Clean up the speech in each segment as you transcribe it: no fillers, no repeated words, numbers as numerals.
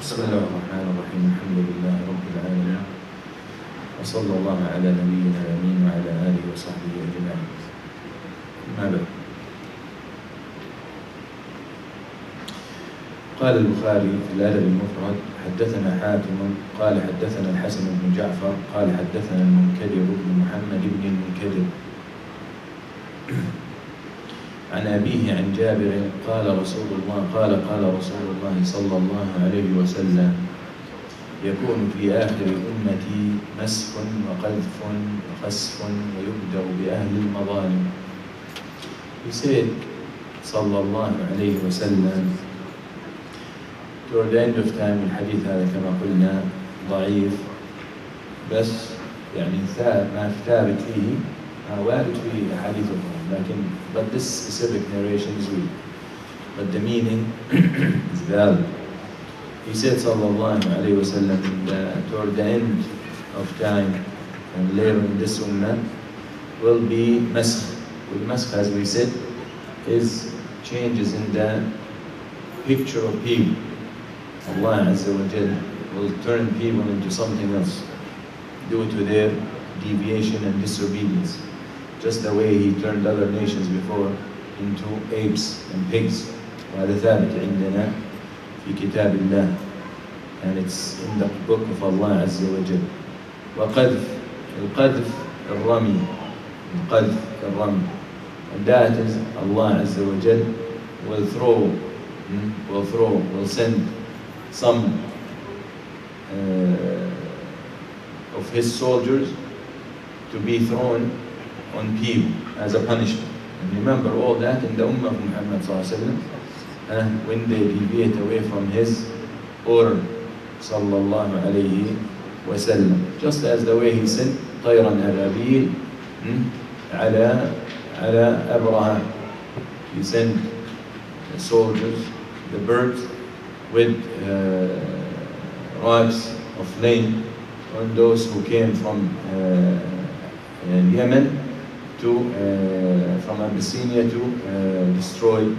بسم الله الرحمن الرحيم الحمد لله رب العالمين وصلى الله على نبينا الأمين وعلى آله وصحبه أجمعين. ما بعد. قال البخاري في الأدب المفرد: حدثنا حاتم قال حدثنا الحسن بن جعفر قال حدثنا المنكدر بن محمد بن المنكدر عن أبيه عن جابر قال قال رسول الله صلى الله عليه وسلم: يكون في آخر أمتي مسخ وقذف وخسف ويبدأ بأهل المظالم. He said, صلى الله عليه وسلم, toward the end of time الحديث هذا كما قلنا ضعيف بس يعني ما ثابت فيه وارد فيه أحاديث أخرى لكن but this specific narration is weak but the meaning is valid. He said sallallahu alayhi wa sallam toward the end of time and later in this ummah will be masakh. Well, masakh, as we said, is changes in the picture of people. Allah Azza wa Jal will turn people into something else due to their deviation and disobedience. Just the way he turned other nations before into apes and pigs. وهذا ثابت عندنا في كتاب الله and it's in the book of Allah Azza wa Jal. وقذف القذف الرمي القذف الرمي and that is Allah Azza wa Jal will send some of his soldiers to be thrown on people as a punishment. And remember all that in the Ummah of Muhammad sallallahu when they deviate away from his order sallallahu alayhi wasallam. Just as the way he sent طيرا أبابيل على أبرهة. He sent the soldiers, the birds, with rocks of flame on those who came from Yemen from Abyssinia to destroy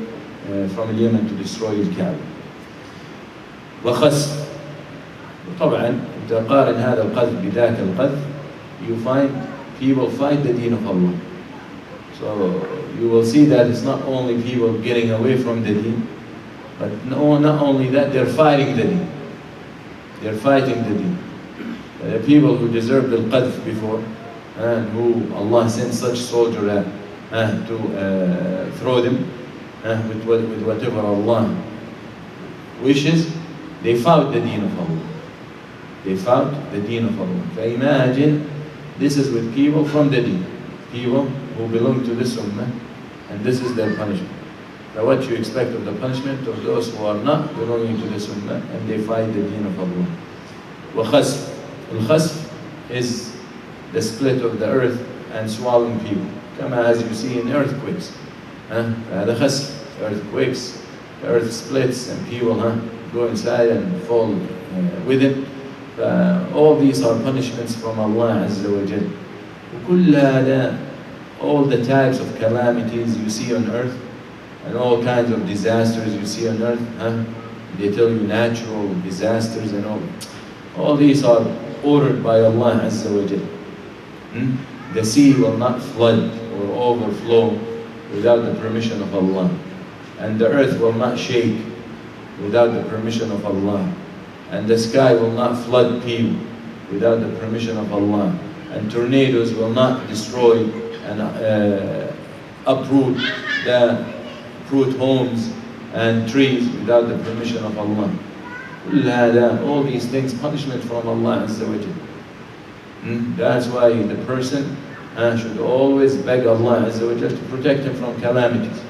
from Yemen to destroy الكعبة. وخسف. طبعا إذا قارن هذا القذف بذاك القذف you find people fight the deen of Allah. So you will see that it's not only people getting away from the deen, but not only that, they're fighting the deen. They're fighting the deen. The people who deserved al-qadf before, and who Allah sent such soldier to throw them with whatever Allah wishes, they fought the deen of Allah. They fought the deen of Allah. So imagine this is with people from the deen, people who belong to this ummah, and this is their punishment. Now what you expect of the punishment of those who are not belonging to this ummah and they fight the deen of Allah. وخسف. Al-khasf is the split of the earth and swallowing people. Kama as you see in earthquakes. The khasf, earthquakes, the earth splits and people go inside and fall with it. All these are punishments from Allah Azza wa Jal. وكل هذا, all the types of calamities you see on earth and all kinds of disasters you see on earth, they tell you natural disasters and all these are ordered by Allah Azza wa Jal. The sea will not flood or overflow without the permission of Allah, and the earth will not shake without the permission of Allah, and the sky will not flood people without the permission of Allah, and tornadoes will not destroy and uproot homes and trees without the permission of Allah. All these things, punishment from Allah Azza wa Jal. That's why the person should always beg Allah Azza wa Jal to protect him from calamities.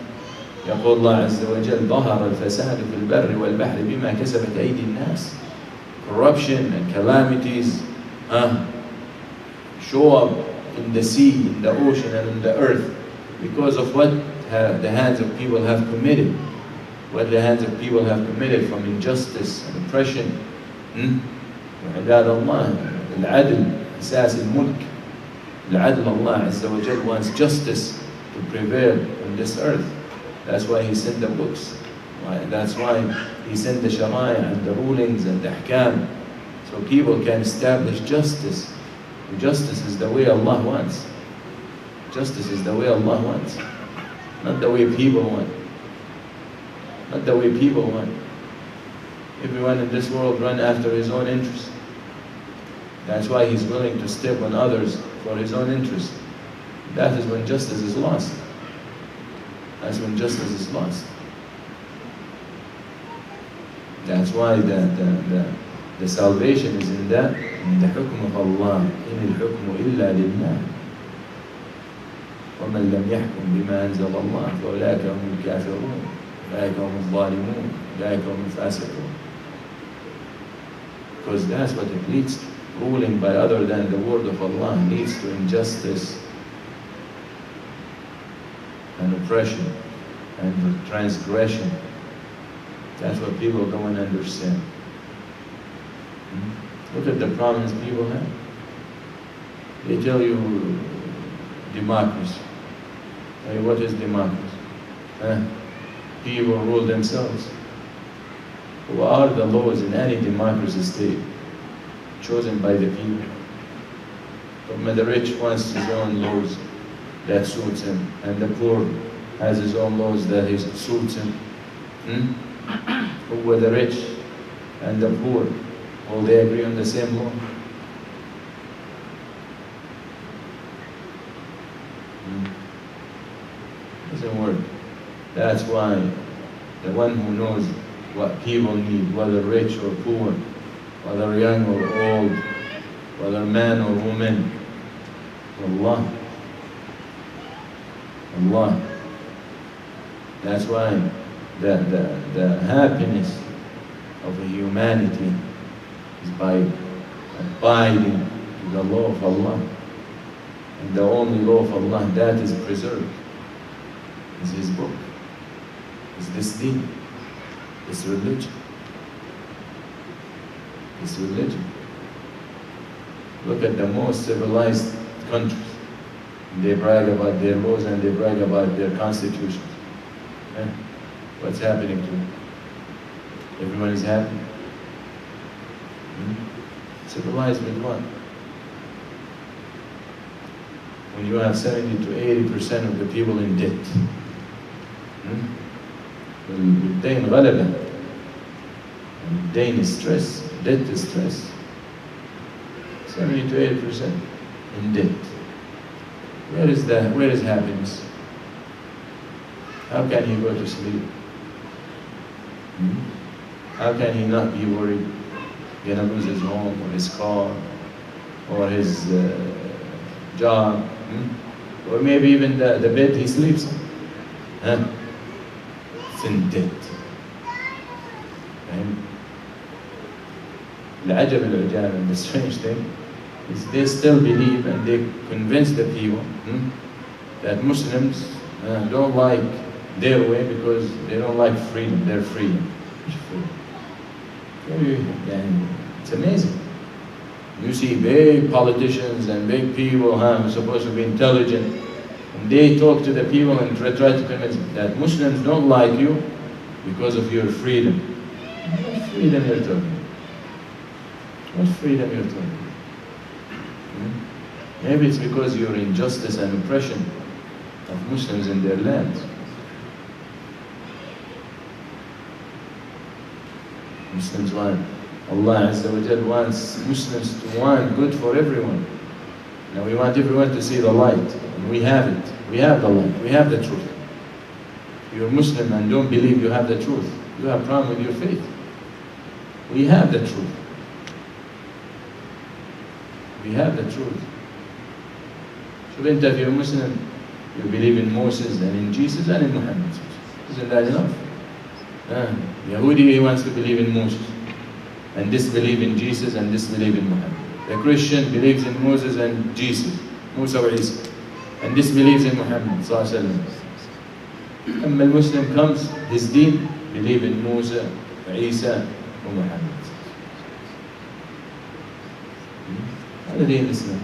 يقول الله عز وجل: ظهر الفساد في البر والبحر بما كسبت أيدي الناس. Corruption and calamities show up in the sea, in the ocean and in the earth because of what the hands of people have committed. What the hands of people have committed from injustice and oppression. وعباد الله العدل أساس الملك. العدل, Allah Azza wa Jal wants justice to prevail on this earth. That's why He sent the books. That's why He sent the Shara'i and the rulings and the Ahkam, so people can establish justice. Justice is the way Allah wants. Justice is the way Allah wants, not the way people want. Not the way people want. Everyone in this world run after his own interest. That's why he's willing to step on others for his own interest. That is when justice is lost. That's when justice is lost. That's why the salvation is in that. In the hukm of Allah. In al-hukmu illa lillah. وَمَنْ لَمْ يَحْكُمْ بِمَا أَنزَلَ اللَّهُ فَأُولَٰئِكَ هُمُ الْكَافِرُونَ أُولَٰئِكَ هُمُ الظَّالِمُونَ أُولَٰئِكَ هُمُ الْفَاسِقُونَ. Because that's what it leads to. Ruling by other than the word of Allah leads to injustice and oppression and transgression. That's what people don't understand. Look at the problems people have. They tell you democracy. Hey, what is democracy? People rule themselves. What are the laws in any democracy state? Chosen by the people. But the rich wants his own laws that suits him, and the poor has his own laws that suits him. Who were the rich and the poor? Will they agree on the same law? Doesn't work. That's why the one who knows what people need, whether rich or poor, whether young or old, whether man or woman, Allah. Allah. That's why the happiness of humanity is by abiding to the law of Allah. And the only law of Allah that is preserved is His book, is this deen, this religion. This religion. Look at the most civilized countries. They brag about their laws and they brag about their constitutions. What's happening to them? Everyone is happy. Civilized with what? When you have 70 to 80% of the people in debt. والدين غلبة. الدين is stress. Debt is stress. 70 to 80% in debt. Where is happiness? How can he go to sleep? How can he not be worried? He's gonna lose his home or his car or his job, or maybe even the bed he sleeps on. It's in debt. العجب العجاب, and the strange thing is they still believe and they convince the people that Muslims don't like their way because they don't like freedom, their freedom. It's amazing. You see big politicians and big people who are supposed to be intelligent, and they talk to the people and try to convince them that Muslims don't like you because of your freedom. What freedom you're talking about? What freedom you're talking about? Maybe it's because your injustice and oppression of Muslims in their lands. Muslims want, Allah Azza wa Jal wants Muslims to want good for everyone. Now we want everyone to see the light, and we have it. We have the light, we have the truth. If you're Muslim and don't believe you have the truth, you have a problem with your faith. We have the truth. We have the truth. So then if you're Muslim, you believe in Moses and in Jesus and in Muhammad. Isn't that enough? Yahudi, he wants to believe in Moses, and disbelieve in Jesus and disbelieve in Muhammad. The Christian believes in Moses and Jesus, Musa or Isa, and disbelieves in Muhammad sallallahu alaihi wasallam. And the Muslim comes, his deen, believe in Musa, Isa, and Muhammad. هذا دين الإسلام.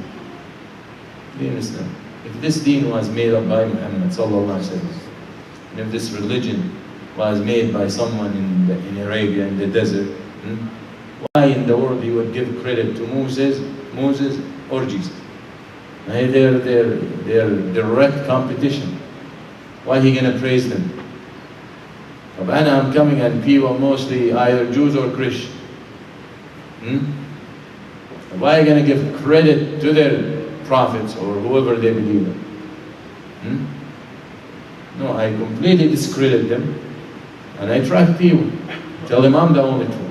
دين الإسلام. If this deen was made up by Muhammad sallallahu alaihi wasallam, and if this religion was made by someone in Arabia, in the desert, why in the world he would give credit to Moses or Jesus? They're direct competition. Why he gonna praise them? I'm coming and people mostly either Jews or Christians. Why are you going to give credit to their prophets or whoever they believe in? No, I completely discredit them and I track people. Tell them I'm the only true.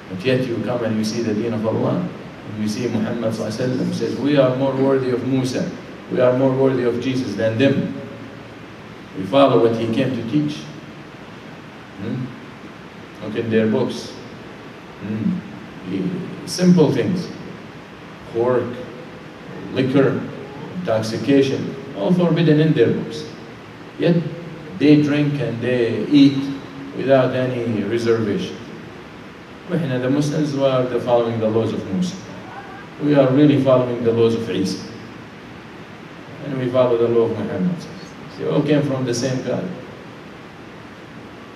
But yet you come and you see the deen of Allah. And you see Muhammad says, we are more worthy of Musa. We are more worthy of Jesus than them. We follow what he came to teach. Look in their books. Simple things. Pork, liquor, intoxication, all forbidden in their books. Yet they drink and they eat without any reservation. The Muslims are following the laws of Musa. We are really following the laws of Isa. And we follow the law of Muhammad. They all came from the same God.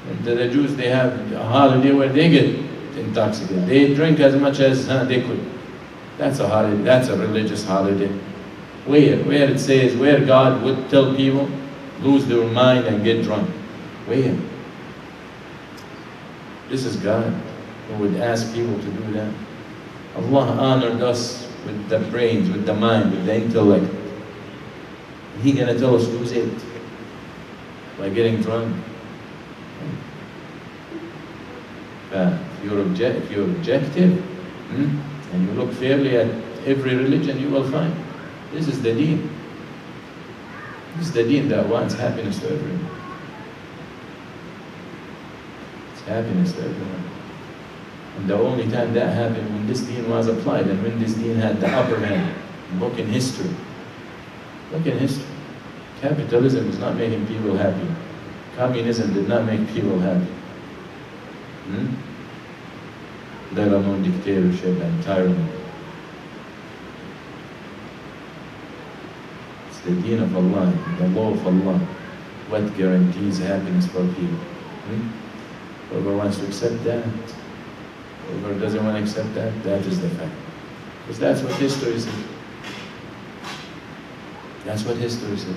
And the Jews, they have a holiday where they get intoxicated. They drink as much as they could. That's a holiday. That's a religious holiday. Where it says, where God would tell people, lose their mind and get drunk. Where? This is God who would ask people to do that. Allah honored us with the brains, with the mind, with the intellect. He gonna tell us lose it by getting drunk. If you're objective and you look fairly at every religion, you will find this is the deen. This is the deen that wants happiness to everyone. It's happiness to everyone. And the only time that happened when this deen was applied and when this deen had the upper hand. Look in history. Look in history. Capitalism is not making people happy. Communism did not make people happy. Let alone dictatorship and tyranny. It's the deen of Allah, the law of Allah, what guarantees happiness for people. Whoever wants to accept that, whoever doesn't want to accept that, that is the fact. Because that's what history says. That's what history says.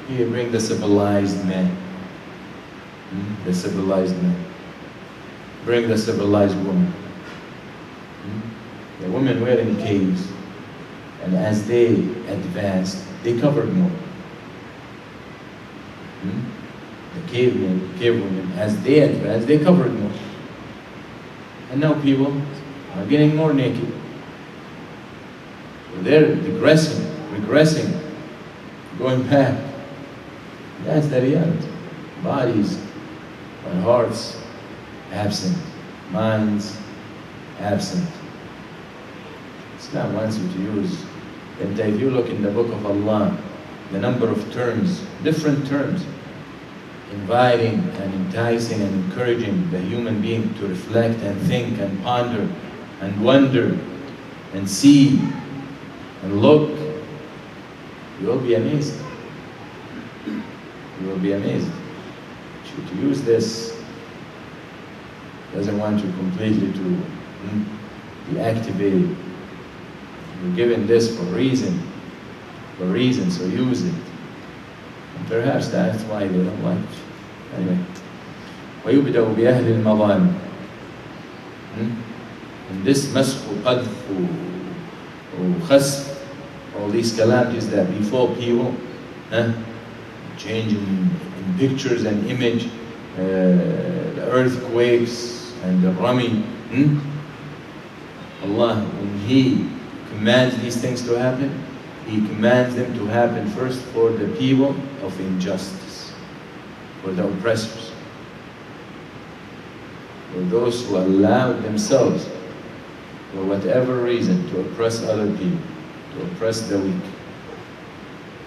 Here, bring the civilized man. The civilized man. Bring the civilized woman. The women were in caves, and as they advanced, they covered more. The cave women, as they advanced, they covered more. And now people are getting more naked. So they're regressing, going back. That's the reality. Bodies and hearts absent, minds absent. Islam wants you to use. And if you look in the book of Allah, the number of terms, different terms, inviting and enticing and encouraging the human being to reflect and think and ponder and wonder and see and look, you will be amazed. You will be amazed. To use this doesn't want you completely to be activated. You're given this for a reason, so use it. And perhaps that's why they don't like it. Anyway, وَيُبْدَأُ بِأَهْلِ الْمَظَالِمِ. And this مسخ قذف وخسف, all these calamities that befall people, changing in pictures and image, the earthquakes and the rami. Allah, when He commands these things to happen, He commands them to happen first for the people of injustice, for the oppressors, for those who allow themselves, for whatever reason, to oppress other people, to oppress the weak.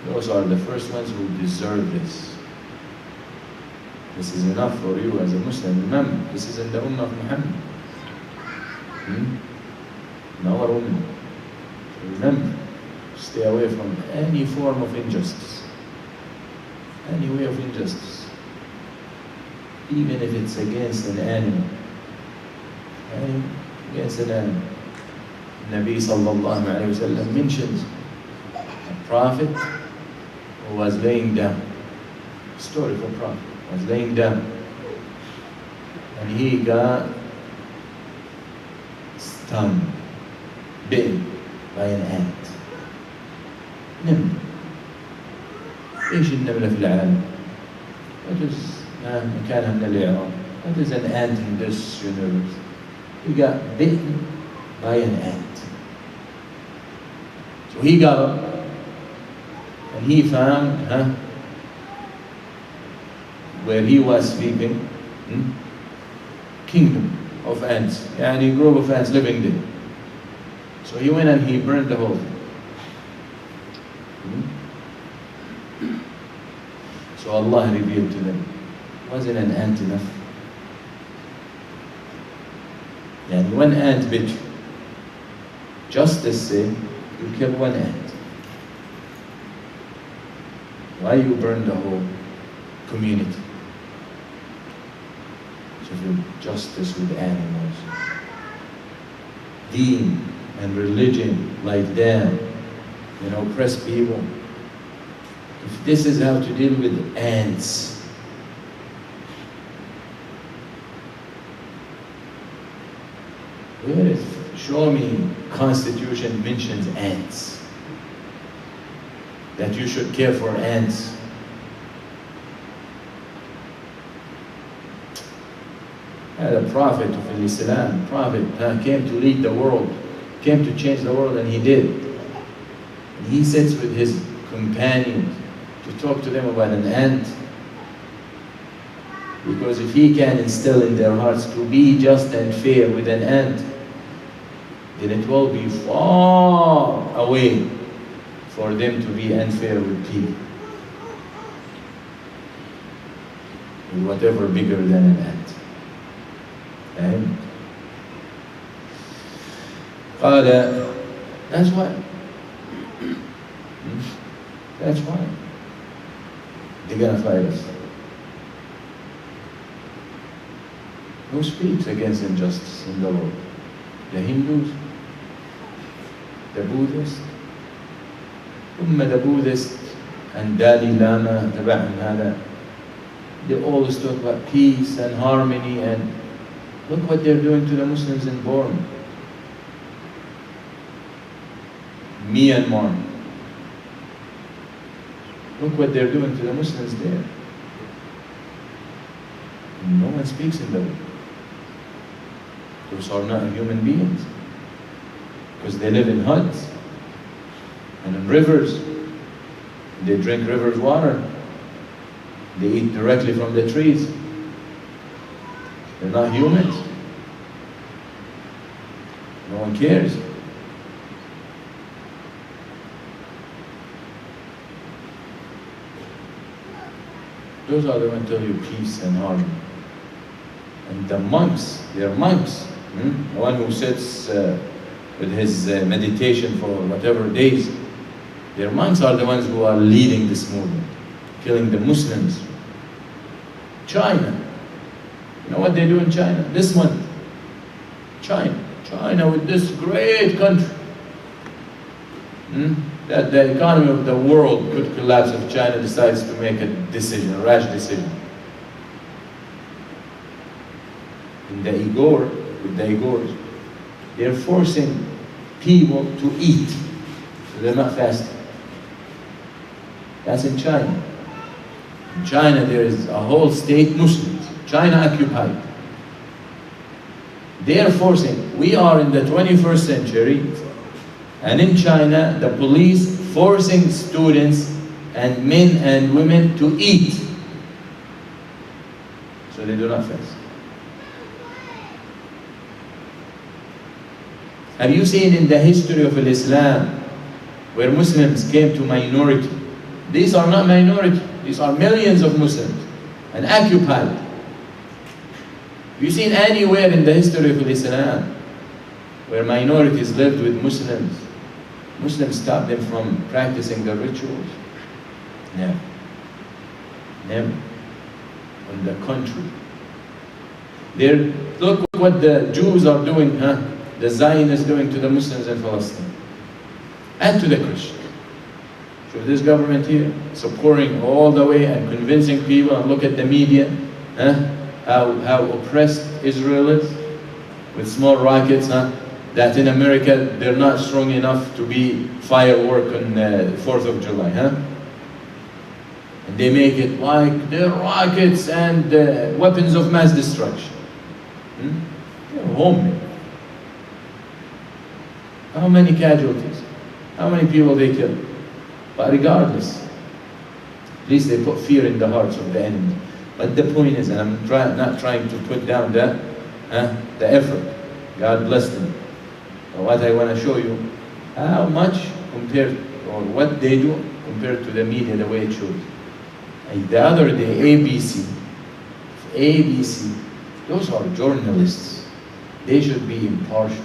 Those are the first ones who deserve this. This is enough for you as a Muslim. Remember, this is in the Ummah of Muhammad. In our Ummah. So remember, stay away from any form of injustice. any way of injustice, even if it's against an animal, against an animal. Nabi sallallahu alayhi wa sallam mentions a prophet who was laying down, historical prophet, was laying down, and he got stung, bitten by an ant. نمل. إيش النملة في العالم؟ What is مكانها من الإعراب? What is an ant in this universe? He got bitten by an ant. So he got up and he found where he was sleeping, kingdom of ants, and a group of ants living there. So he went and he burned the whole thing. So Allah revealed to them, wasn't an ant enough? And one ant bit you. Justice said, you kill one ant. Why you burn the whole community? So justice with animals. Deen and religion like that, oppress people. If this is how to deal with ants, where is, show me Constitution mentions ants, that you should care for ants. The Prophet of Islam, came to lead the world, came to change the world, and he did. And he sits with his companions to talk to them about an ant. Because if he can instill in their hearts to be just and fair with an ant, then it will be far away for them to be unfair with people. With whatever bigger than an ant. And that's why. That's why they're gonna fight us. Who speaks against injustice in the world? The Hindus, the Buddhists. The Buddhists and Dalai Lama تبعهم هذا, they always talk about peace and harmony, and look what they're doing to the Muslims in Burma, Myanmar. Look what they're doing to the Muslims there. No one speaks in the way. Those are not human beings, because they live in huts and in rivers. They drink rivers' water. They eat directly from the trees. They're not humans. No one cares. Those are the ones who tell you peace and harmony. And the monks, they're monks. The one who sits with his meditation for whatever days, their monks are the ones who are leading this movement, killing the Muslims. China. You know what they do in China? This month. China with this great country. That the economy of the world could collapse if China decides to make a decision, a rash decision. In the Uyghur, with the Uyghurs, they're forcing people to eat, so they're not fasting. That's in China. In China, there is a whole state Muslims, China occupied. They are forcing, we are in the 21st century, and in China, the police forcing students and men and women to eat, so they do not fast. Have you seen in the history of Islam where Muslims came to minority? These are not minority, these are millions of Muslims and occupied. Have you seen anywhere in the history of Islam where minorities lived with Muslims? Muslims stopped them from practicing their rituals? No. Never. On the contrary. Look what the Jews are doing, the Zionists doing to the Muslims in Palestine. And to the Christians. So this government here, supporting all the way and convincing people, and look at the media, how oppressed Israel is, with small rockets, that in America they're not strong enough to be firework on 4th of July, And they make it like they're rockets and weapons of mass destruction. They're homemade. How many casualties? How many people they kill? But regardless, at least they put fear in the hearts of the enemy. But the point is, and I'm not trying to put down the effort. God bless them. But what I want to show you, how much compared, or what they do compared to the media, the way it shows. Like the other day, ABC, those are journalists. They should be impartial.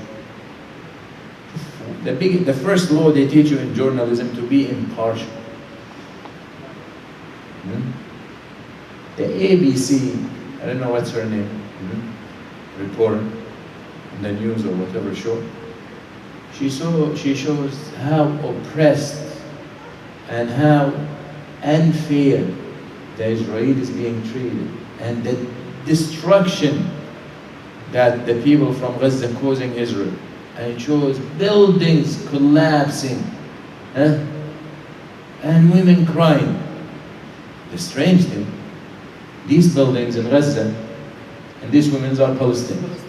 The first law they teach you in journalism, to be impartial. The ABC, I don't know what's her name, reporter on the news or whatever show, she shows how oppressed and how unfair the Israelis being treated, and the destruction that the people from Gaza causing Israel. And it shows buildings collapsing, and women crying. The strange thing, these buildings in Gaza and these women are Palestinians.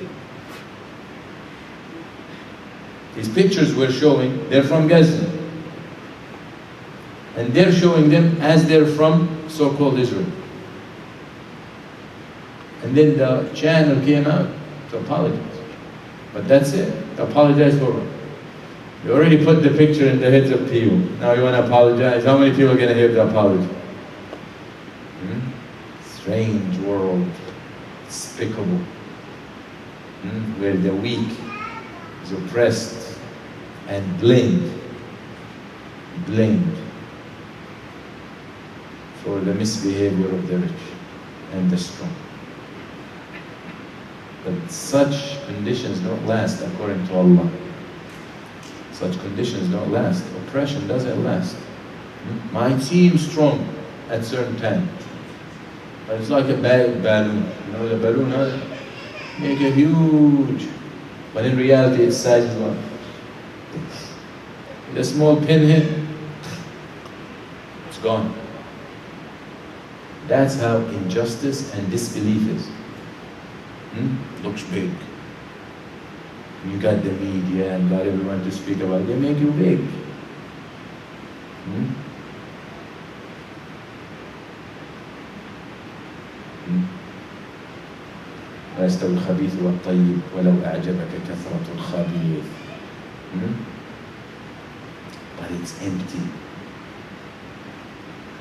These pictures we're showing, they're from Gaza. And they're showing them as they're from so-called Israel. And then the channel came out to apologize. But that's it. Apologize for what? You already put the picture in the heads of people. Now you want to apologize? How many people are going to hear the apology? Strange world. Despicable. Where the weak is oppressed and blamed for the misbehavior of the rich and the strong. But such conditions don't last according to Allah. Such conditions don't last. Oppression doesn't last. Might seem strong at certain time, but it's like a big balloon. You know the balloon, make a huge, but in reality its size is what? With a small pinhead, it's gone. That's how injustice and disbelief is. Looks big. You got the media and got everyone to speak about it. They make you big. لا يستوي الخبيث والطيب ولو أعجبك كثرة الخبيث. But it's empty.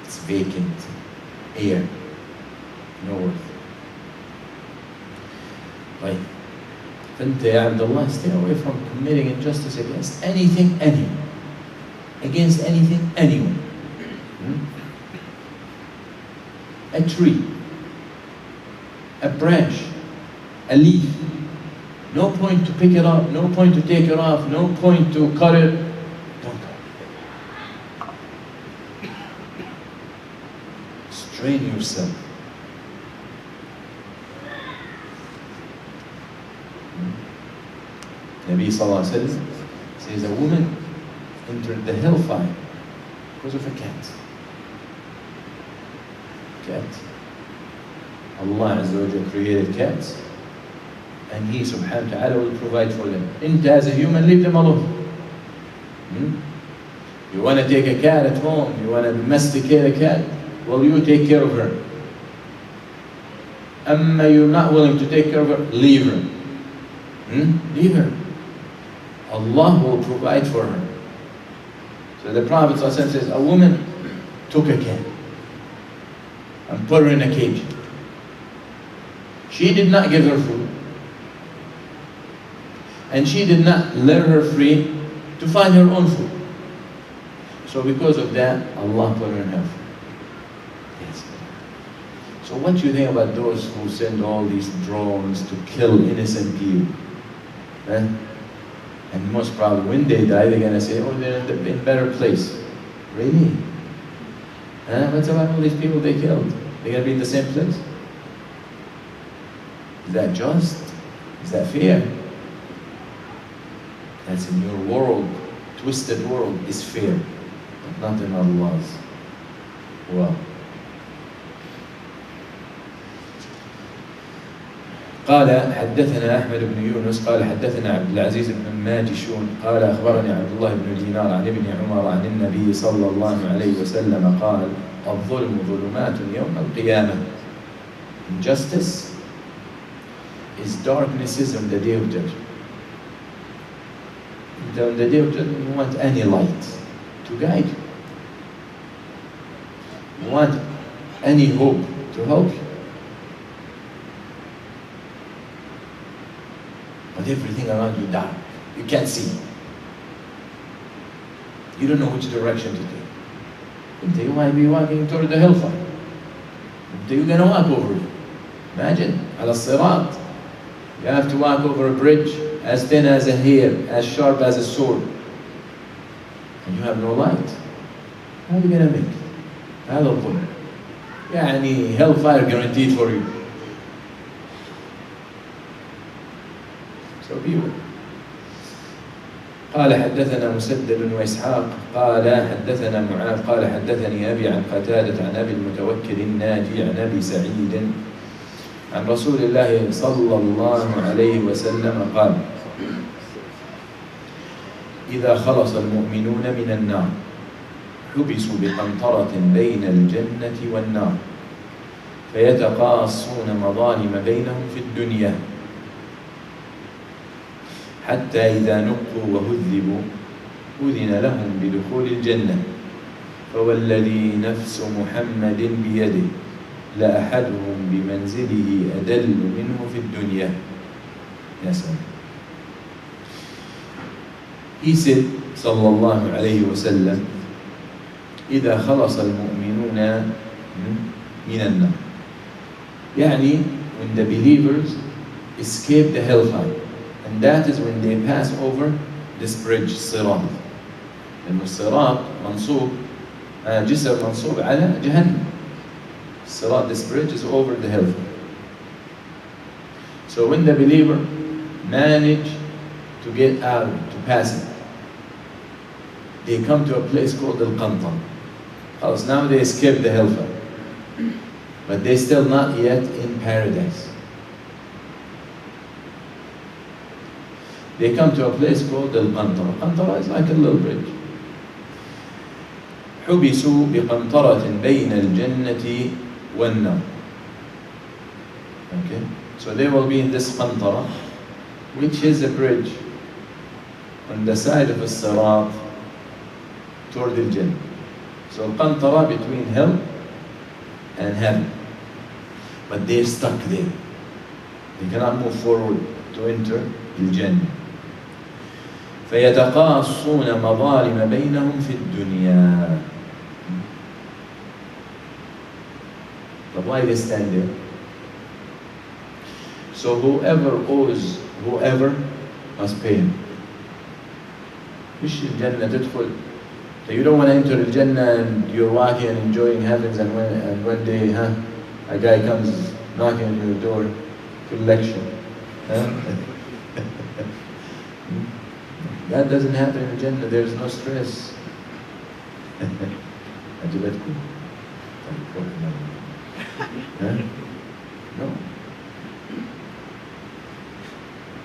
It's vacant. Air. No worth. Right. فأنت يا عبد الله, stay away from committing injustice against anything, anyone. Against anything, anyone. A tree, a branch, a leaf. No point to pick it up, no point to take it off, no point to cut it. Don't cut it. Strain yourself. Nabi Sallallahu Alaihi Wasallam says a woman entered the hellfire because of a cat. Allah Azza wa Jalla created cats, and He Subhanahu wa Ta'ala will provide for them. Int as a human, leave them alone. You want to take a cat at home, you want to domesticate a cat, well, you take care of her. You're not willing to take care of her, leave her. Leave her. Allah will provide for her. So the Prophet ﷺ says, a woman took a cat and put her in a cage. She did not give her food, and she did not let her free to find her own food. So because of that, Allah put her in hellfire. Yes. So what do you think about those who send all these drones to kill innocent people? Eh? And most probably when they die, they're going to say, oh, they're in a better place. Really? What's about all these people they killed? They're going to be in the same place? Is that just? Is that fair? That's in your world, twisted world, is fair, but not in Allah's. Well. قال حدثنا أحمد بن يونس قال حدثنا عبد العزيز بن ماجشون قال أخبرني عبد الله بن دينار عن ابن عمر عن النبي صلى الله عليه وسلم قال الظلم ظلمات يوم القيامة. Injustice is darknesses on the day of judgment. On the day of judgment, you want any light to guide you. You want any hope to help you. But everything around you dark. You can't see. You don't know which direction to take. You might be walking toward the hellfire. You're going to walk over it. Imagine, ala sirat. You have to walk over a bridge as thin as a hair, as sharp as a sword. And you have no light. How are you going to make it? هذا الظلم. يعني hellfire guaranteed for you. So be aware. قال حدثنا مسدد وإسحاق قال حدثنا معاذ قال حدثني أبي عن قتادة عن أبي المتوكل الناجي عن أبي سعيد عن رسول الله صلى الله عليه وسلم قال إذا خلص المؤمنون من النار حبسوا بقنطرة بين الجنة والنار فيتقاصون مظالم بينهم في الدنيا حتى إذا نقوا وهذبوا أذن لهم بدخول الجنة فوالذي نفس محمد بيده لأحدهم بمنزله أدل منه في الدنيا. يا سلام. He said صلى الله عليه وسلم إذا خلص المؤمنون من النار. يعني when the believers escape the hellfire, and that is when they pass over this bridge الصراط. لأن الصراط منصوب جسر منصوب على جهنم. الصراط, this bridge is over the hellfire. So when the believer manage to get out, to pass it, they come to a place called Al-Qantar. Because now they escaped the hellfire. But they're still not yet in paradise. They come to a place called Al-Qantar. Qantara is like a little bridge. حبسوا بقنطرة بين الجنة والنار. Okay? So they will be in this qantara, which is a bridge on the side of As-Sirat toward the Jannah. So qantara between hell and heaven. But they're stuck there. They cannot move forward to enter the Jannah. فيتقاصون مظالم بينهم في الدنيا. But why they stand there? So whoever owes whoever must pay him. مش الجنة تدخل. So you don't want to enter the Jannah and you're walking and enjoying heavens, and one day a guy comes knocking on your door, collection. That doesn't happen in Jannah. There's no stress. عجبتكم؟ No.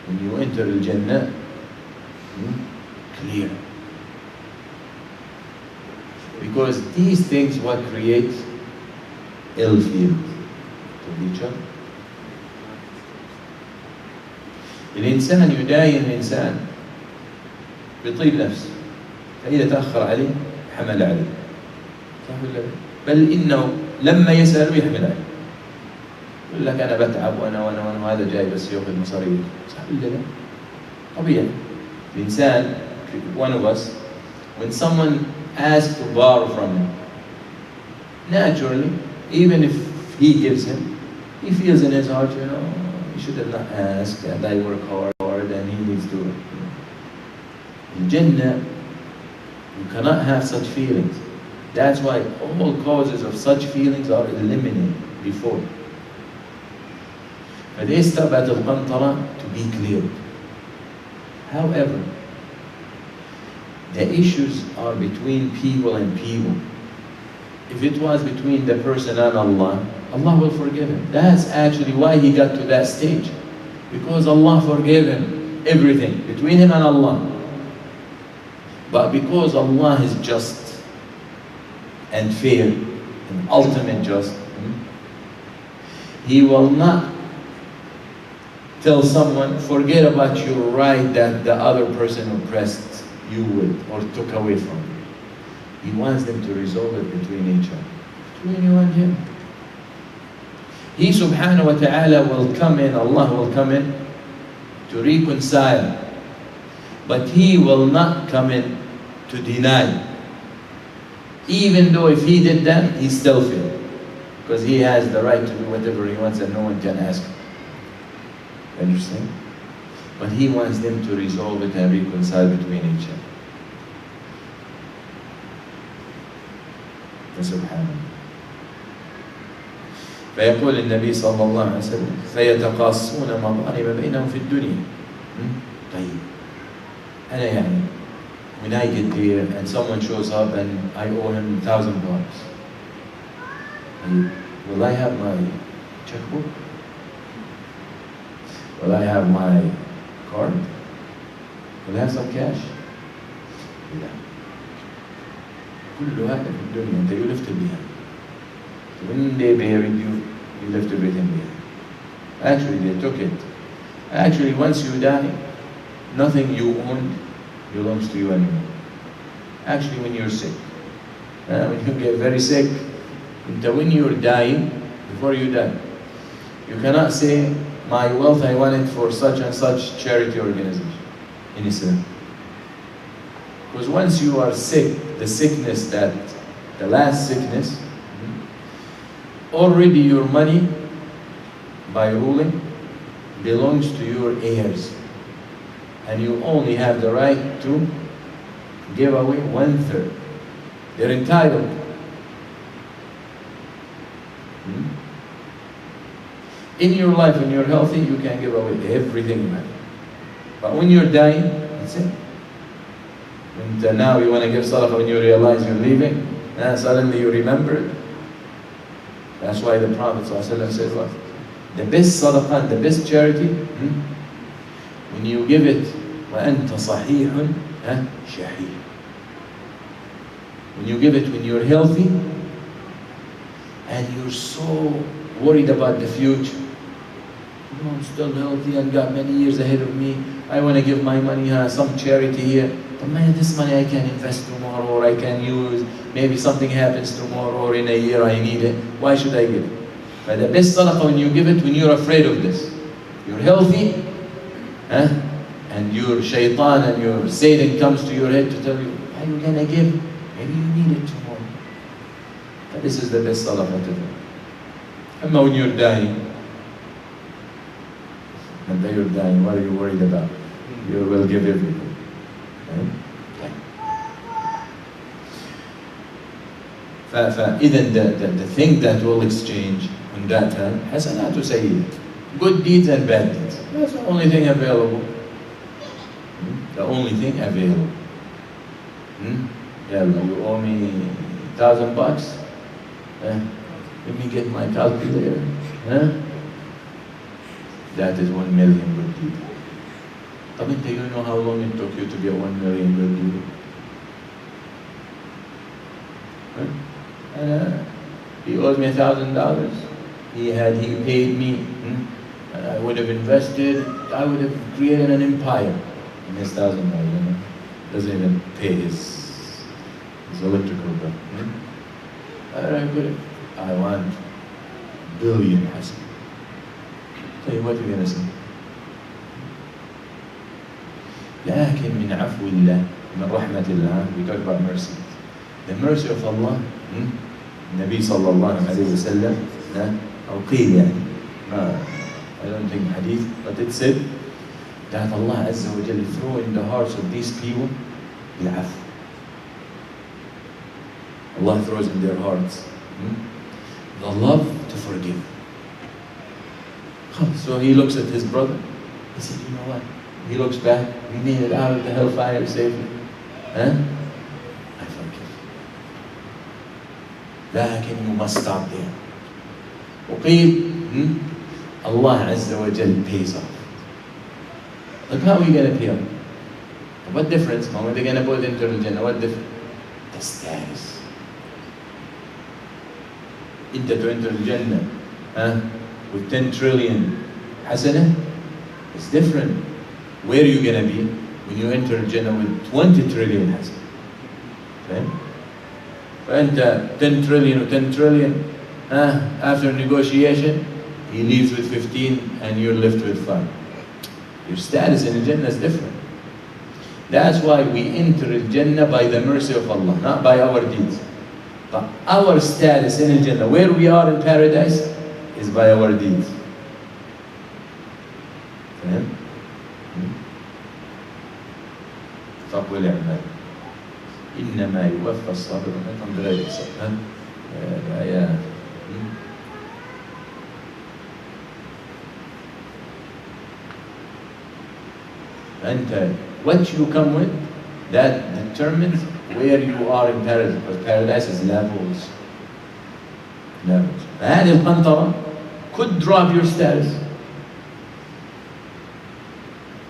When you enter Jannah, clear. Because these things what create ill feel to each other. الإنسان يداين الإنسان بطيب نفس، فإذا تأخر عليه حمل عليه. صح ولا لا؟ بل إنه لما يسأل يحمل عليه. يقول لك أنا بتعب وأنا وهذا جاي بس يأخذ مصاريف. صح ولا لا؟ طبيعي. الإنسان, one of us, when someone asks to borrow from him, naturally, even if he gives him, he feels in his heart, he should have not asked, and I work hard, and he needs to. In Jannah, you cannot have such feelings. That's why all causes of such feelings are eliminated before. فَلَيْسْتَبَتْ الْقَنْطَرَةِ to be cleared. However, the issues are between people and people. If it was between the person and Allah, Allah will forgive him. That's actually why he got to that stage. Because Allah forgave him everything between him and Allah. But because Allah is just and fair and ultimate just, He will not tell someone, forget about your right that the other person oppressed you with or took away from you. He wants them to resolve it between each other, between you and him. He subhanahu wa ta'ala will come in, Allah will come in to reconcile, but He will not come in to deny. Even though if He did that, He still failed. Because He has the right to do whatever He wants and no one can ask Him. Understand? But He wants them to resolve it and reconcile between each other. فسبحانه. فيقول النبي صلى الله عليه وسلم فيتقاصون مظالم بينهم في الدنيا. طيب أنا يعني when I get there and someone shows up and I owe him $1,000, will I have my checkbook? Will I have my card? Will I have some cash? لا. كل هذا في الدنيا أنت you left it behind. When they buried you, you left everything behind. Actually, they took it. Actually, once you die, nothing you owned belongs to you anymore. Actually, when you're sick, when you get very sick, when you're dying, before you die, you cannot say, my wealth I want it for such and such charity organization in Islam. Because once you are sick, the sickness the last sickness, already your money, by ruling, belongs to your heirs. And you only have the right to give away 1/3. They're entitled. In your life, when you're healthy, you can give away everything you have. But when you're dying, that's it. And now you want to give sadaqah when you realize you're leaving, and suddenly you remember it. That's why the Prophet ﷺ said what? The best sadaqah, the best charity, when you give it, وَأَنْتَ صَحِيحٌ شَحِيحٌ. When you give it when you're healthy, and you're so worried about the future. I'm still healthy and got many years ahead of me. I want to give my money, some charity here. But man, this money I can invest tomorrow, or I can use. Maybe something happens tomorrow, or in a year I need it. Why should I give it? But the best sadaqah when you give it when you're afraid of this. You're healthy, and your shaitan and your Satan comes to your head to tell you, are you going to give? Maybe you need it tomorrow. But this is the best sadaqah to do. And when you're dying, what are you worried about? You will give everything. فإذا the thing that will exchange on that time, حسنات وسيئات, good deeds and bad deeds. That's the only thing available. The only thing available. You owe me $1,000. Let me get my calculator. That is 1 million good deeds. Do you know how long it took you to get 1 million good deeds? He owes me $1,000. He paid me. I would have invested. I would have created an empire. And his $1,000, doesn't even pay his electrical bill. I want billion hasan. Tell you what you're going to say. لكن من عفو الله, من رحمة الله, we talk about mercy. The mercy of Allah, Nabi sallallahu alayhi wa sallam, أو قيل يعني I don't think hadith, but it said that Allah Azza wa Jalla throw in the hearts of these people العفو. Allah throws in their hearts the love to forgive. So he looks at his brother, he said, you know what? He looks back, we made it out of the hellfire safely. I forgive. لكن you must stop there. وقيل Allah Azza wa Jal pays off. Look, how are we going to pay off? What difference? How are they going to put into the Jannah? What difference? The status. Into to enter the Jannah with 10 trillion hasanah, it's different. Where are you going to be when you enter the Jannah with 20 trillion hasanah? Okay? فأنت 10 trillion or 10 trillion, after negotiation, he leaves with 15 and you're left with 5. Your status in the Jannah is different. That's why we enter the Jannah by the mercy of Allah, not by our deeds. But our status in the Jannah, where we are in paradise, is by our deeds. فهم؟ فقل اعمل إنما يوفى الصابرون بغير حساب. الآيات. And what you come with, that determines where you are in paradise, because paradise is levels. Levels. هذه القنطرة could drop your status,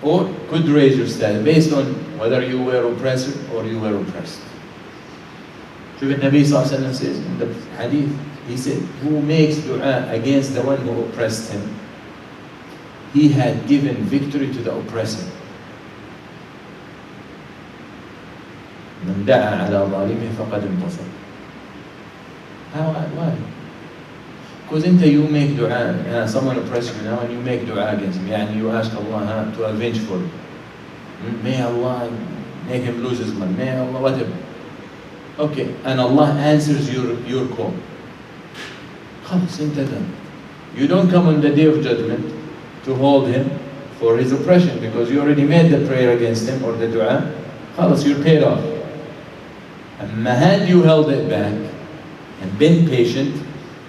or could raise your status based on whether you were oppressor or you were oppressed. شوف النبي صلى الله عليه وسلم says in the hadith, he said, who makes dua against the one who oppressed him, he had given victory to the oppressor. من دعا على ظالمه فقد انتصر. Why? Because you make dua, someone oppressed you now and you make dua against him, and you ask Allah to avenge for him. May Allah make him lose his money, may Allah whatever. Okay, and Allah answers your call. خلاص انت done. You don't come on the day of judgment to hold him for his oppression, because you already made the prayer against him or the dua. خلاص, you're paid off. And had you held it back and been patient,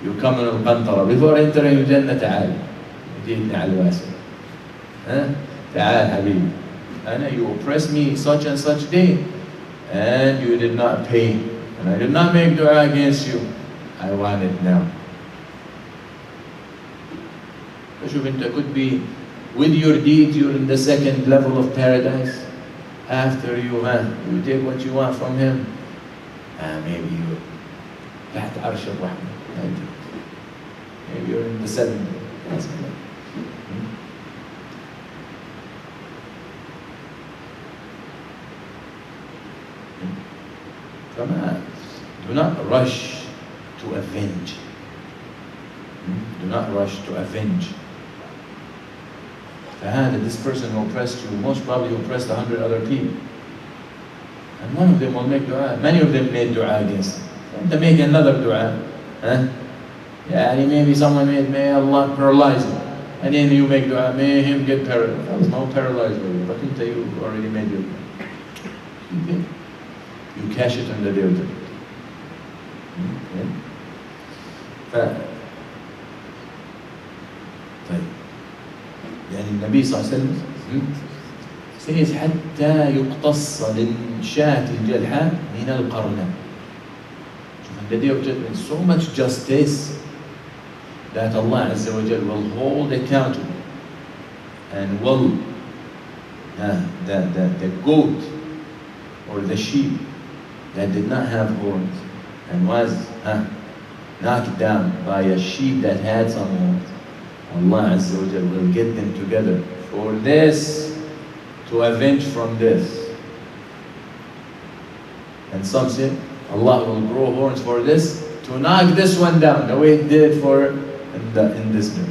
you come on al-qantara. Before entering Jannah, تعال. جيتنا على الواسع. تعال حبيبي. You oppressed me such and such day, and you did not pay, and I did not make dua against you. I want it now. شوف انت could be with your deeds, you're in the second level of paradise. After you take what you want from him, maybe you're تحت عرش الرحمة. Maybe you're in the seventh. Do not rush to avenge. Do not rush to avenge. This person who oppressed you, most probably oppressed 100 other people. And one of them will make dua. Many of them made dua against him. To make another dua. Maybe someone made, may Allah paralyze him. And then you make dua, may him get paralyzed. That was not paralyzed by you, but you already made your dua. You cash it on the day of judgment. يعني النبي صلى الله عليه وسلم says حتى يقتص للشاة الجلحاء من القرناء. On the day of judgment, so much justice that Allah Azza wa Jal will hold accountable and will the goat or the sheep that did not have horns and was knocked down by a sheep that had some horns, Allah Azza wa Jal will get them together for this, to avenge from this. And some say Allah will grow horns for this, to knock this one down, the way it did for in this dirt.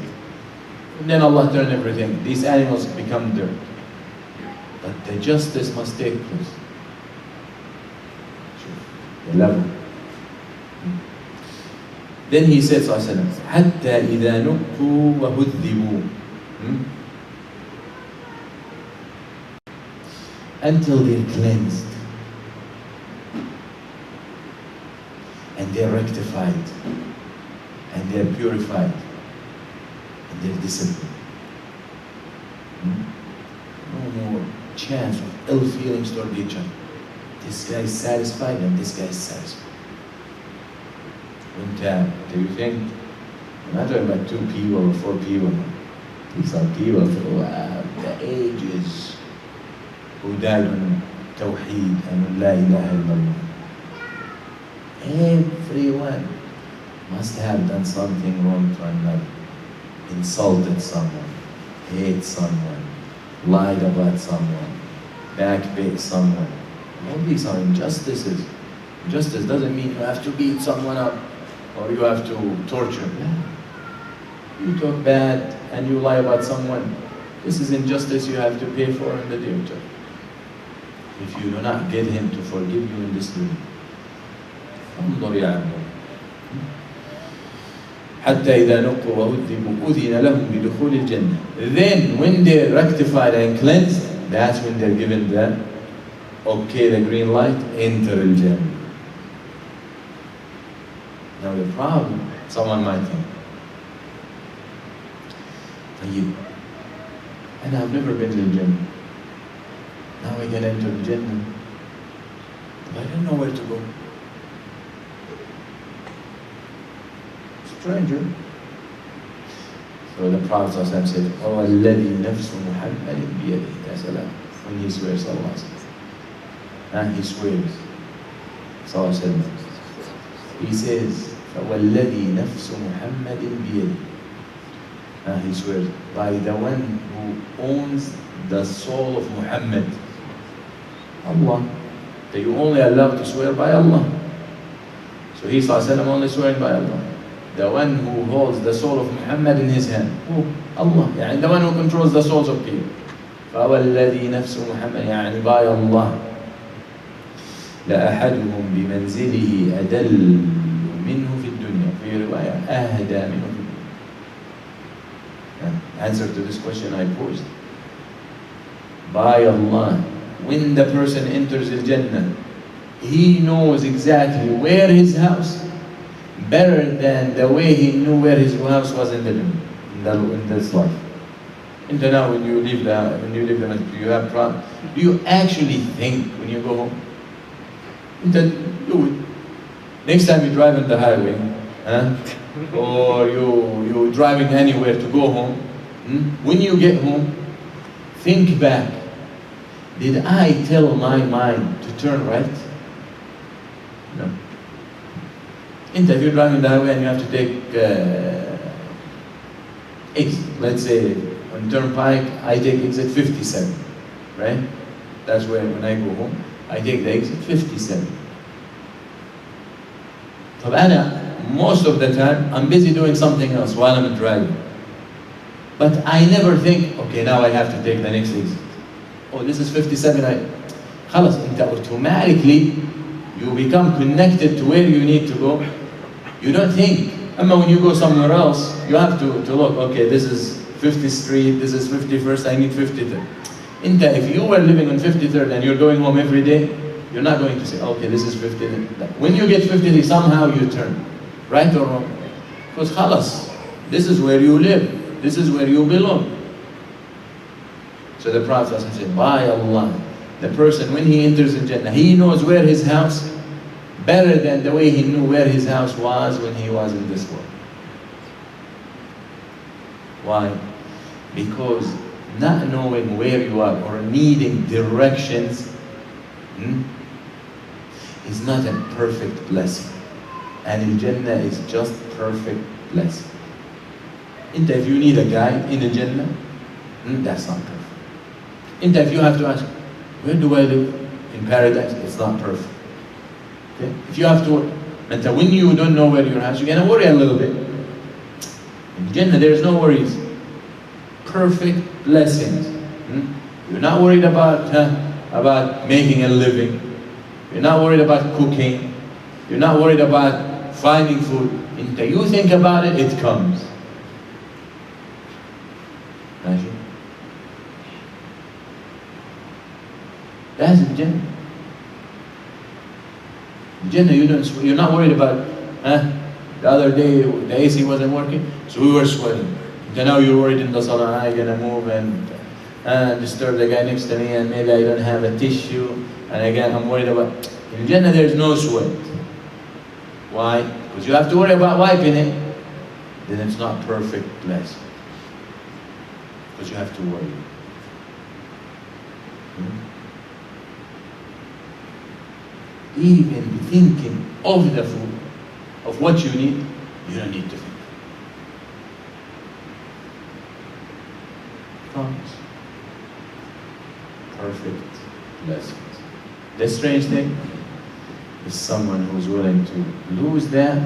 And then Allah turn everything. These animals become dirt. But the justice must take place. The level. Then he said, حتى إذا نقوا وهذبوا, until they're cleansed and they're rectified and they're purified and they're disciplined. No more chance of ill feelings toward each other. This guy is satisfied and this guy is satisfied. Do you think, I'm not talking about 2 people or 4 people. These are people throughout the ages who died on Tawheed and La ilaha illallah. Everyone must have done something wrong to another. Insulted someone, hate someone, lied about someone, backbite someone. All these are injustices. Injustice doesn't mean you have to beat someone up or you have to torture. You talk bad and you lie about someone. This is injustice you have to pay for in the day of judgment. If you do not get him to forgive you in this dunya. حتى إذا نقوا وهذبوا أذن لهم بدخول الجنة. Then when they're rectified and cleansed, that's when they're given the okay, the green light, enter al-Jannah. Now the problem, someone might think, and I've never been to the Jannah. Now I can enter the Jannah, but I don't know where to go. Stranger. So the Prophet said, "Oh, الذي نفس محمد بيده." That's Allah. When he swears, Allah says. And he swears. So he says, فَوَالَّذِي نَفْسُ مُحَمَّدٍ بِيَدِهِ. And he swears by the one who owns the soul of Muhammad. Allah. That you only allowed to swear by Allah. So he only swearing by Allah. The one who holds the soul of Muhammad in his hand. Who? Allah. يعني the one who controls the souls of people. فَوَالَّذِي نَفْسُ مُحَمَّدٍ يعني by Allah. لأحدهم بمنزله أدل منه في الدنيا. في رواية أهدى منه في الدنيا. Answer to this question I posed. By Allah, when the person enters the Jannah, he knows exactly where his house, better than the way he knew where his house was in this life. And now when you leave the masjid, you have problem. Do you actually think when you go home? Next time you drive on the highway, or you're driving anywhere to go home, when you get home, think back. Did I tell my mind to turn right? No. If you're driving the highway and you have to take exit, let's say on Turnpike, I take exit 57, right? That's where when I go home, I take the exit 57. So most of the time, I'm busy doing something else while I'm driving. But I never think, okay, now I have to take the next exit. Oh, this is 57, خلاص, automatically, you become connected to where you need to go. You don't think. When you go somewhere else, you have to look, okay, this is 50th Street, this is 51st, I need 53rd. If you were living on 53rd and you're going home every day, you're not going to say, okay, this is 53rd. When you get 53rd, somehow you turn. Right or wrong? Because khalas, this is where you live. This is where you belong. So the Prophet said, by Allah, the person when he enters the Jannah, he knows where his house better than the way he knew where his house was when he was in this world. Why? Because not knowing where you are or needing directions is not a perfect blessing. And in Jannah is just perfect blessing. And if you need a guide in the Jannah, that's not perfect. And if you have to ask, where do I live? In paradise, it's not perfect. Okay? If you have to, when you don't know where your house, you're going to worry a little bit. In Jannah, there's no worries. Perfect blessings. You're not worried about making a living. You're not worried about cooking. You're not worried about finding food. Until you think about it, it comes. Imagine. That's the Jannah. The Jannah, you're not worried about, the other day the AC wasn't working, so we were sweating. Then now you're worried in the salah, I'm gonna move and disturb the guy next to me, and maybe I don't have a tissue, and again I'm worried about. In Jannah there's no sweat. Why? Because you have to worry about wiping it. Then it's not perfect blessing. Because you have to worry. Even thinking of the food, of what you need, you don't need to think. Promise. Perfect blessings. The strange thing is someone who's willing to lose that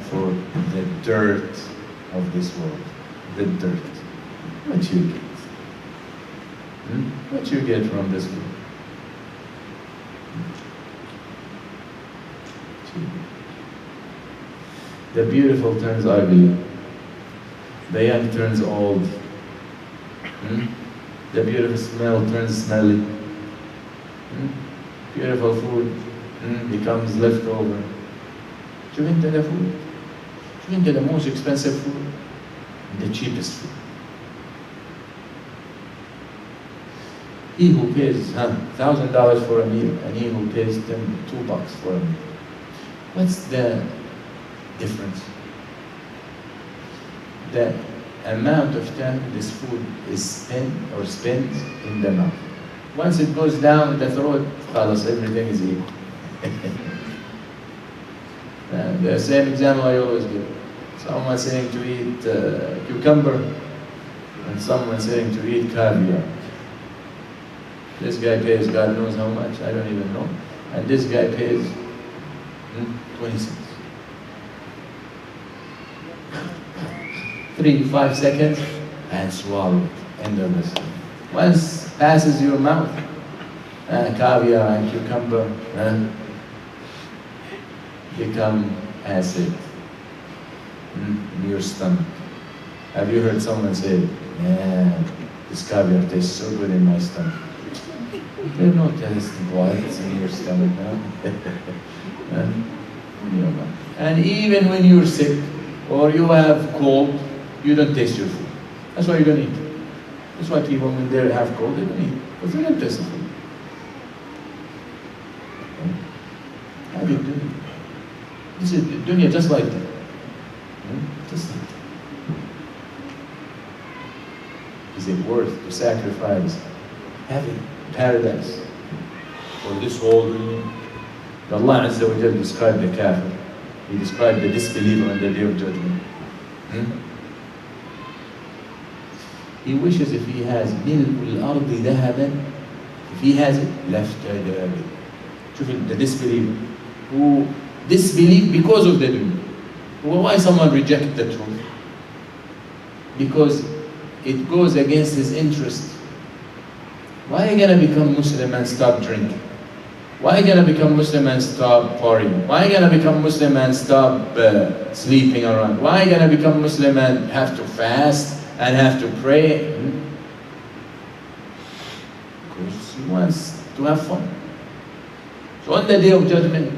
for the dirt of this world. The dirt. What you get? What you get from this world? The beautiful turns ugly. The young turns old. The beautiful smell turns smelly. Beautiful food becomes leftover. You into the food. You into the most expensive food, the cheapest food. He who pays $1,000 for a meal, and he who pays $2 for a meal. What's the difference? The amount of time this food is spent in the mouth. Once it goes down the throat, everything is equal. The same example I always give. Someone saying to eat cucumber, and someone saying to eat caviar. This guy pays God knows how much, I don't even know. And this guy pays 20 cents. 3-5 seconds, and swallow it. End of the story. Once passes your mouth, caviar and cucumber become acid in your stomach. Have you heard someone say, "Yeah, this caviar tastes so good in my stomach"? They're not tasting why it's in your stomach now. And even when you're sick or you have cold, you don't taste your food. That's why you don't eat. That's why people, when they have cold, they don't eat. Because they don't taste the food. How do you do it? This is dunya just like that. Just like that. Is it worth to sacrifice having paradise for this whole dunya? Allah Azza wa Jal described the kafir. He described the disbeliever on the day of judgment. He wishes if he has mil'ul ardi dhahaban, if he has it, laftada bih. The disbeliever who disbelieve because of the dunya. Well, why someone reject the truth? Because it goes against his interest. Why are you going to become Muslim and stop drinking? Why are you going to become Muslim and stop partying? Why are you going to become Muslim and stop sleeping around? Why are you going to become Muslim and have to fast and have to pray? Because he wants to have fun. So on the day of judgment,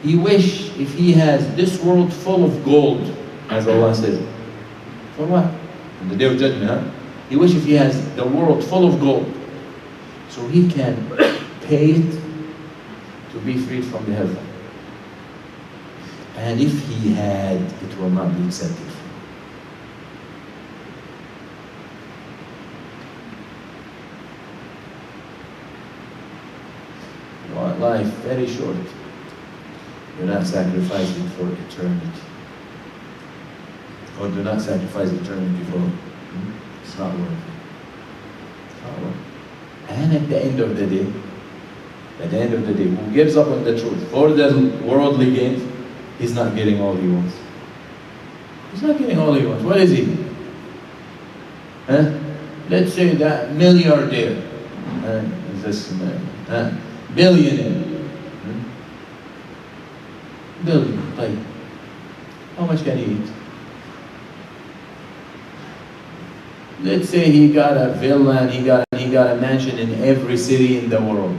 he wish if he has this world full of gold, as Allah says. For what? On the day of judgment, he wish if he has the world full of gold, so he can pay it to be freed from the hellfire. And if he had, it will not be accepted. Life very short. Do not sacrifice it for eternity. Or do not sacrifice eternity for it. It's not worth it. It's not worth it. And at the end of the day, who gives up on the truth for the worldly gains, he's not getting all he wants. He's not getting all he wants. What is he? Let's say that milliardaire, billionaire. building. طيب. How much can he eat? Let's say he got a villa and he got a mansion in every city in the world.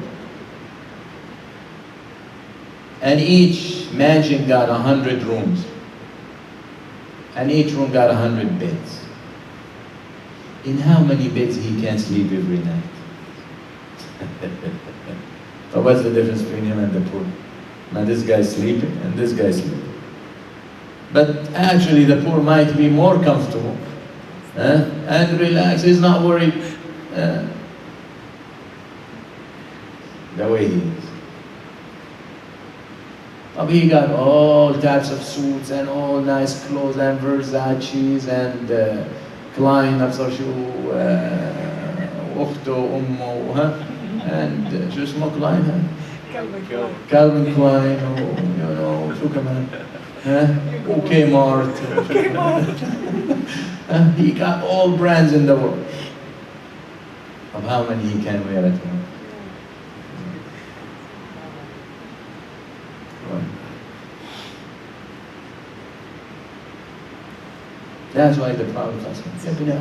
And each mansion got 100 rooms. And each room got 100 beds. In how many beds he can sleep every night? So what's the difference between him and the poor? Now this guy's sleeping and this guy's sleeping. But actually the poor might be more comfortable and relaxed. He's not worried the way he is. But he got all types of suits and all nice clothes and Versace's and Klein, أخته أمه and شو اسمه Klein Calvin Klein شو كمان Kmart. He got all brands in the world. Of how many he can wear at home. That's why the Prophet asked him, يا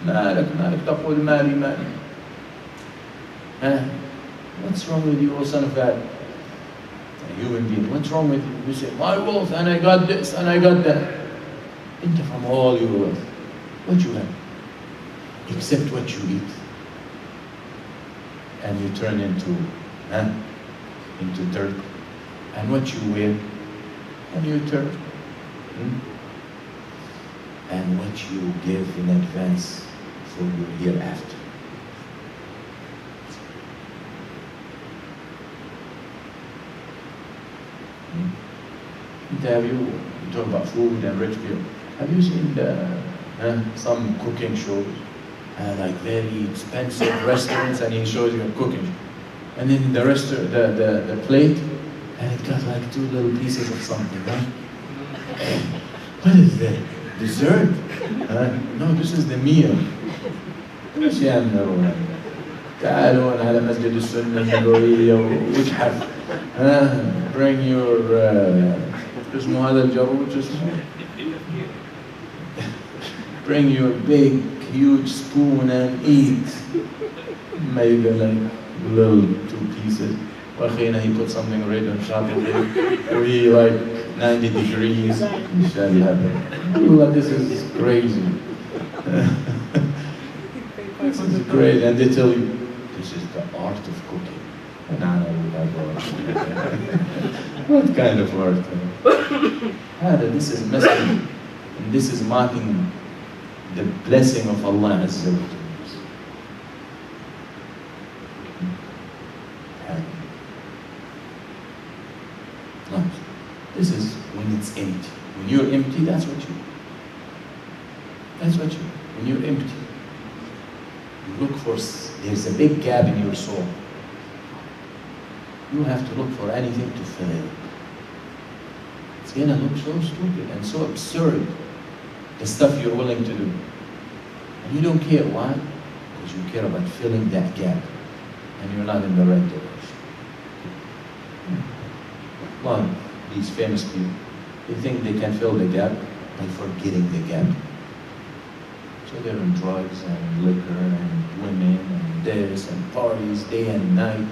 ابن آدم مالك تقول مالي. What's wrong with you, O son of God? A human being, what's wrong with you? You say, my wealth, and I got this, and I got that. Into from all your wealth. What you have? Except what you eat. And you turn into dirt. And what you wear, and you turn. And what you give in advance for your hereafter. Have you talk about food and rich people? Have you seen some cooking shows? Like very expensive restaurants, and he shows you cooking. And then the plate, and it got like 2 little pieces of something, right? What is that? Dessert? No, this is the meal. ايش يعملوا؟ تعالوا على مسجد السنة النبوية واجحف. Bring your اسمه هذا الجارود اسمه. Bring your big, huge spoon and eat. Maybe like little 2 pieces. وأخينا he put something red on top of it. We like 90 degrees. This is crazy. This is great. And they tell you, this is the art of cooking. What kind of art? This is Masjid. And this is marking the blessing of Allah Azza wa Jalla. This is when it's empty. When you're empty, that's what you. When you're empty, you look for, there's a big gap in your soul. You have to look for anything to fill it. It's gonna look so stupid and so absurd, the stuff you're willing to do. And you don't care. Why? Because you care about filling that gap. And you're not in the right direction. Well, these famous people, they think they can fill the gap by forgetting the gap. So they're in drugs and liquor and women and this and parties day and night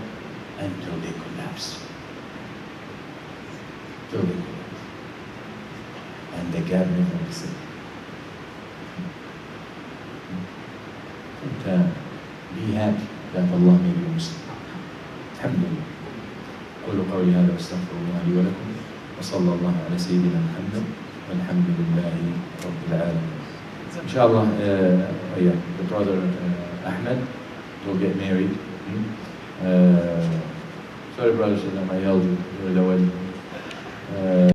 until they collapse. And the gap never exists. Be happy that Allah made you Muslim. Alhamdulillah. أقول قولي هذا واستغفر الله لي ولكم وصلى الله على سيدنا محمد والحمد لله رب العالمين. Inshallah, the brother Ahmed will get married. Sorry, brother, I held you. You're the wedding.